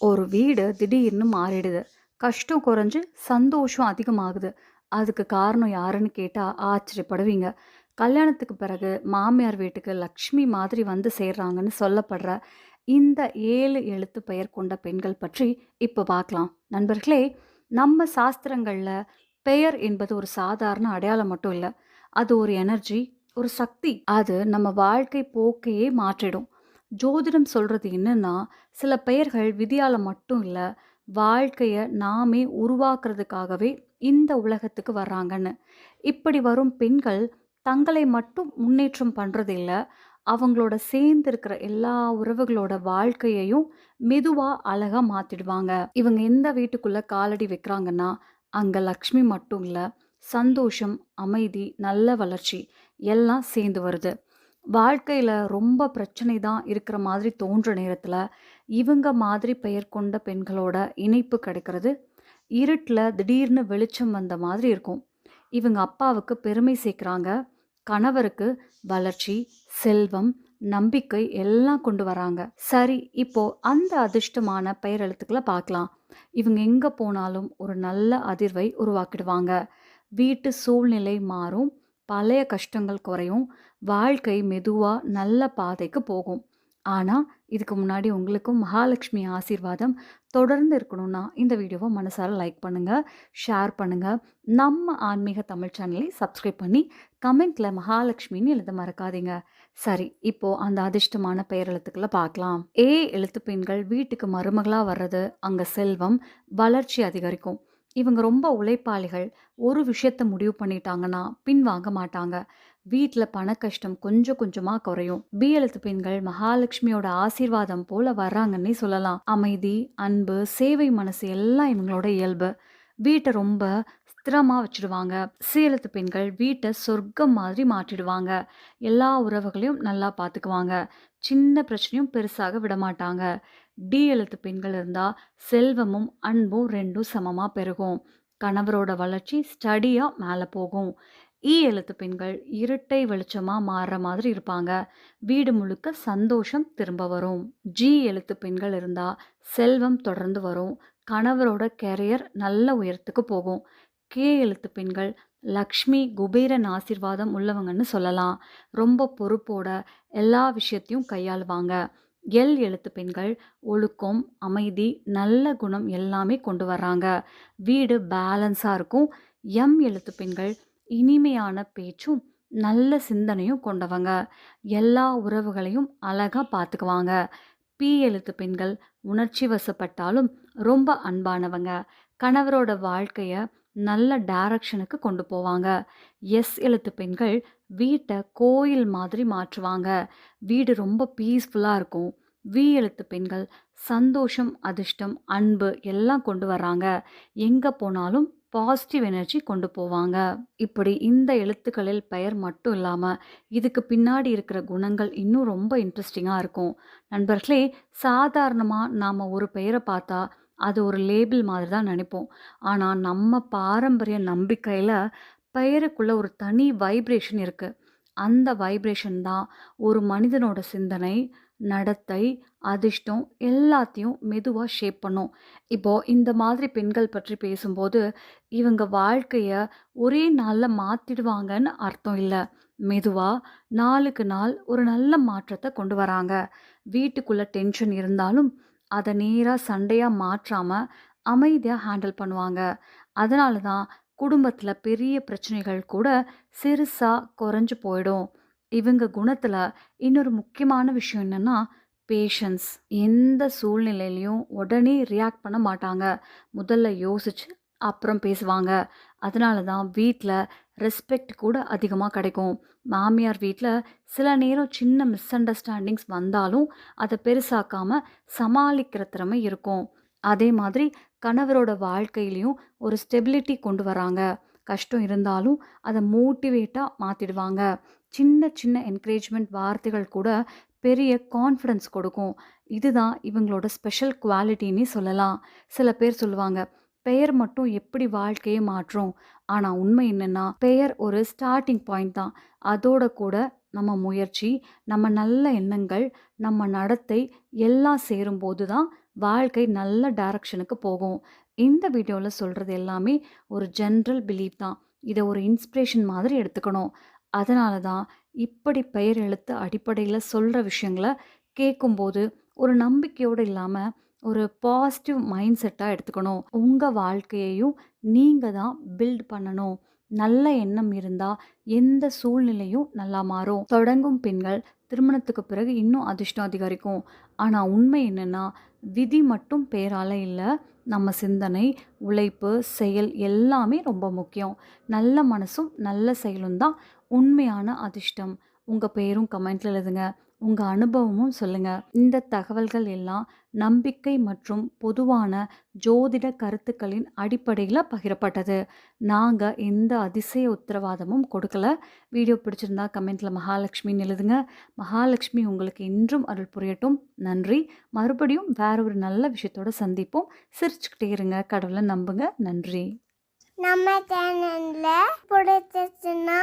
ஒரு வீடு திடீர்னு மாறிடுது. கஷ்டம் குறைஞ்சு சந்தோஷம் அதிகமாகுது. அதுக்கு காரணம் யாருன்னு கேட்டா ஆச்சரியப்படுவீங்க. கல்யாணத்துக்கு பிறகு மாமியார் வீட்டுக்கு லக்ஷ்மி மாதிரி வந்து சேர்றாங்கன்னு சொல்லப்படுற இந்த 7 எழுத்து பெயர் கொண்ட பெண்கள் பற்றி இப்ப பார்க்கலாம். நண்பர்களே, நம்ம சாஸ்திரங்கள்ல பெயர் என்பது ஒரு சாதாரண அடையாளம் மட்டும் இல்ல. அது ஒரு எனர்ஜி, ஒரு சக்தி. அது நம்ம வாழ்க்கை போக்கையே மாற்றிடும். ஜோதிடம் சொல்றது என்னன்னா, சில பெயர்கள் விதியால மட்டும் இல்ல, வாழ்க்கைய நாமே உருவாக்குறதுக்காகவே இந்த உலகத்துக்கு வர்றாங்கன்னு. இப்படி வரும் பெண்கள் தங்களை மட்டும் முன்னேற்றம் பண்றது இல்ல, அவங்களோட சேர்ந்து இருக்கிற எல்லா உறவுகளோட வாழ்க்கையையும் மெதுவா அழகா மாத்திடுவாங்க. இவங்க எந்த வீட்டுக்குள்ள காலடி வைக்கிறாங்கன்னா, அங்க லக்ஷ்மி மட்டும் இல்ல, சந்தோஷம், அமைதி, நல்ல வளர்ச்சி எல்லாம் சேர்ந்து வருது. வாழ்க்கையில ரொம்ப பிரச்சனை தான் இருக்கிற மாதிரி தோன்ற நேரத்துல, இவங்க மாதிரி பெயர் கொண்ட பெண்களோட இணைப்பு கிடைக்கிறது, இருட்டுல திடீர்னு வெளிச்சம் வந்த மாதிரி இருக்கும். இவங்க அப்பாவுக்கு பெருமை சேர்க்குறாங்க. கணவருக்கு வளர்ச்சி, செல்வம், நம்பிக்கை எல்லாம் கொண்டு வராங்க. சரி, இப்போ அந்த அதிர்ஷ்டமான பெயர் எழுத்துக்கள பார்க்கலாம். இவங்க எங்க போனாலும் ஒரு நல்ல அதிர்வை உருவாக்கிடுவாங்க. வீட்டு சூழ்நிலை மாறும், பழைய கஷ்டங்கள் குறையும், வாழ்க்கை மெதுவா நல்ல பாதைக்கு போகும். ஆனா, இதுக்கு முன்னாடி உங்களுக்கும் மகாலட்சுமி ஆசீர்வாதம் தொடர்ந்து இருக்கணும்னா, இந்த வீடியோவ மனசார லைக் பண்ணுங்க, ஷேர் பண்ணுங்க. நம்ம ஆன்மீக தமிழ் சேனலை சப்ஸ்கிரைப் பண்ணி, கமெண்ட்ல மகாலட்சுமின்னு எழுத மறக்காதீங்க. சரி, இப்போ அந்த அதிர்ஷ்டமான பெயர் எழுத்துக்கள பார்க்கலாம். எழுத்து பெண்கள் வீட்டுக்கு மருமகளா வர்றது, அங்க செல்வம், வளர்ச்சி அதிகரிக்கும். இவங்க ரொம்ப உழைப்பாளிகள். ஒரு விஷயத்த முடிவு பண்ணிட்டாங்கன்னா, பின்வாங்க மாட்டாங்க. வீட்ல பண கஷ்டம் கொஞ்சம் கொஞ்சமா குறையும். எழுத்து பெண்கள் மகாலட்சுமியோட ஆசீர்வாதம் போல வர்றாங்கன்னே சொல்லலாம். அமைதி, அன்பு, சேவை மனசு எல்லாம் இவங்களோட இயல்பு. வீட்டை ரொம்ப ஸ்திரமா வச்சிடுவாங்க. எழுத்து பெண்கள் வீட்டை சொர்க்கம் மாதிரி மாற்றிடுவாங்க. எல்லா உறவுகளையும் நல்லா பார்த்துக்குவாங்க. சின்ன பிரச்சனையும் பெருசாக விட மாட்டாங்க. எழுத்து பெண்கள் இருந்தா செல்வமும் அன்பும் ரெண்டும் சமமா பெருகும். கணவரோட வளர்ச்சி ஸ்டடியா மேல போகும். எழுத்து பெண்கள் இருட்டை வெளிச்சமா மாறுற மாதிரி இருப்பாங்க. வீடு முழுக்க சந்தோஷம் திரும்ப வரும். எழுத்து பெண்கள் இருந்தா செல்வம் தொடர்ந்து வரும். கணவரோட கெரியர் நல்ல உயரத்துக்கு போகும். எழுத்து பெண்கள் லக்ஷ்மி, குபேரன் ஆசீர்வாதம் உள்ளவங்கன்னு சொல்லலாம். ரொம்ப பொறுப்போட எல்லா விஷயத்தையும் கையாளுவாங்க. எழுத்து பெண்கள் ஒழுக்கம், அமைதி, நல்ல குணம் எல்லாமே கொண்டு வர்றாங்க. வீடு பேலன்ஸா இருக்கும். எழுத்து பெண்கள் இனிமையான பேச்சும் நல்ல சிந்தனையும் கொண்டவங்க. எல்லா உறவுகளையும் அழகா பார்த்துக்குவாங்க. எழுத்து பெண்கள் உணர்ச்சி வசப்பட்டாலும் ரொம்ப அன்பானவங்க. கணவரோட வாழ்க்கைய நல்ல டைரக்ஷனுக்கு கொண்டு போவாங்க. எழுத்து பெண்கள் வீட்டை கோயில் மாதிரி மாற்றுவாங்க. வீடு ரொம்ப பீஸ்ஃபுல்லா இருக்கும். எழுத்து பெண்கள் சந்தோஷம், அதிர்ஷ்டம், அன்பு எல்லாம் கொண்டு வர்றாங்க. எங்க போனாலும் பாசிட்டிவ் எனர்ஜி கொண்டு போவாங்க. இப்படி இந்த எழுத்துக்களில் பெயர் மட்டும் இல்லாம, இதுக்கு பின்னாடி இருக்கிற குணங்கள் இன்னும் ரொம்ப இன்ட்ரெஸ்டிங்கா இருக்கும். நண்பர்களே, சாதாரணமா நாம ஒரு பெயரை பார்த்தா, அது ஒரு லேபிள் மாதிரி தான் நினைப்போம். ஆனா, நம்ம பாரம்பரிய நம்பிக்கையில பெயருக்குள்ள ஒரு தனி வைப்ரேஷன் இருக்கு. அந்த வைப்ரேஷன் தான் ஒரு மனிதனோட சிந்தனை, நடத்தை, அதிர்ஷ்டம் எல்லாத்தையும் மெதுவா ஷேப் பண்ணும். இப்போ இந்த மாதிரி பெண்கள் பற்றி பேசும்போது, இவங்க வாழ்க்கைய ஒரே நாள்ல மாத்திடுவாங்கன்னு அர்த்தம் இல்ல. மெதுவா நாளுக்கு நாள் ஒரு நல்ல மாற்றத்த கொண்டு வராங்க. வீட்டுக்குள்ள டென்ஷன் இருந்தாலும், அத நேரா சண்டையா மாற்றாம அமைதியா ஹேண்டில் பண்ணுவாங்க. அதனால தான் குடும்பத்துல பெரிய பிரச்சனைகள் கூட சிறுசா குறைஞ்சு போயிடும். இவங்க குணத்துல இன்னொரு முக்கியமான விஷயம் என்னன்னா, பேஷன்ஸ். எந்த சூழ்நிலையிலயும் உடனே ரியாக்ட் பண்ண மாட்டாங்க. முதல்ல யோசிச்சு அப்புறம் பேசுவாங்க. அதனால தான் வீட்ல ரெஸ்பெக்ட் கூட அதிகமா கிடைக்கும். மாமியார் வீட்ல சில நேரம் சின்ன மிஸ் அண்டர்ஸ்டாண்டிங்ஸ் வந்தாலும் அதை பெருசாக்காம சமாளிக்கிற திறமை இருக்கும். அதே மாதிரி கணவரோட வாழ்க்கையிலயும் ஒரு ஸ்டெபிலிட்டி கொண்டு வராங்க. கஷ்டம் இருந்தாலும் அதை மோட்டிவேட்டா மாத்திடுவாங்க. சின்ன சின்ன என்கரேஜ்மெண்ட் வார்த்தைகள் கூட பெரிய கான்ஃபிடன்ஸ் கொடுக்கும். இதுதான் இவங்களோட ஸ்பெஷல் குவாலிட்டின்னே சொல்லலாம். சில பேர் சொல்லுவாங்க, பெயர் மட்டும் எப்படி வாழ்க்கையை மாற்றும். ஆனா உண்மை என்னன்னா, பெயர் ஒரு ஸ்டார்ட்டிங் பாயிண்ட் தான். அதோட கூட நம்ம முயற்சி, நம்ம நல்ல எண்ணங்கள், நம்ம நடத்தை எல்லாம் சேரும்போது தான் வாழ்க்கை நல்ல டைரக்ஷனுக்கு போகும். இந்த வீடியோல சொல்றது எல்லாமே ஒரு ஜெனரல் பிலீஃப் தான். இத ஒரு இன்ஸ்பிரேஷன் மாதிரி எடுத்துக்கணும். அதனால தான் இப்படி பெயர் எழுத்து அடிப்படையில சொல்ற விஷயங்கள கேட்கும்போது, ஒரு நம்பிக்கையோட இல்லாம, ஒரு பாசிட்டிவ் மைண்ட் செட்டா எடுத்துக்கணும். உங்க வாழ்க்கையையும் நீங்க தான் பில்ட் பண்ணணும். நல்ல எண்ணம் இருந்தா எந்த சூழ்நிலையும் நல்லா மாறும். தொடங்கும் பெண்கள் திருமணத்துக்கு பிறகு இன்னும் அதிர்ஷ்டம் அதிகரிக்கும். ஆனா உண்மை என்னன்னா, விதி மட்டும் பேரால இல்ல. நம்ம சிந்தனை, உழைப்பு, செயல் எல்லாமே ரொம்ப முக்கியம். நல்ல மனசும், நல்ல செயலும் தான் உண்மையான அதிர்ஷ்டம். உங்க பேரும் கமெண்ட்ல எழுதுங்க. உங்க அனுபவமும் சொல்லுங்க. இந்த தகவல்கள் எல்லாம் நம்பிக்கை மற்றும் பொதுவான ஜோதிட கருத்துக்களின் அடிப்படையில பகிரப்பட்டது. நாங்க எந்த அதிசய உத்தரவாதமும் கொடுக்கல. வீடியோ பிடிச்சிருந்தா கமெண்ட்ல மகாலட்சுமின்னு எழுதுங்க. மகாலட்சுமி உங்களுக்கு இன்றும் அருள் புரியட்டும். நன்றி. மறுபடியும் வேற ஒரு நல்ல விஷயத்தோட சந்திப்போம். சிரிச்சுக்கிட்டே இருங்க. கடவுளை நம்புங்க. நன்றி. நம்ம சேனல்ல பிடிச்சிச்சுன்னா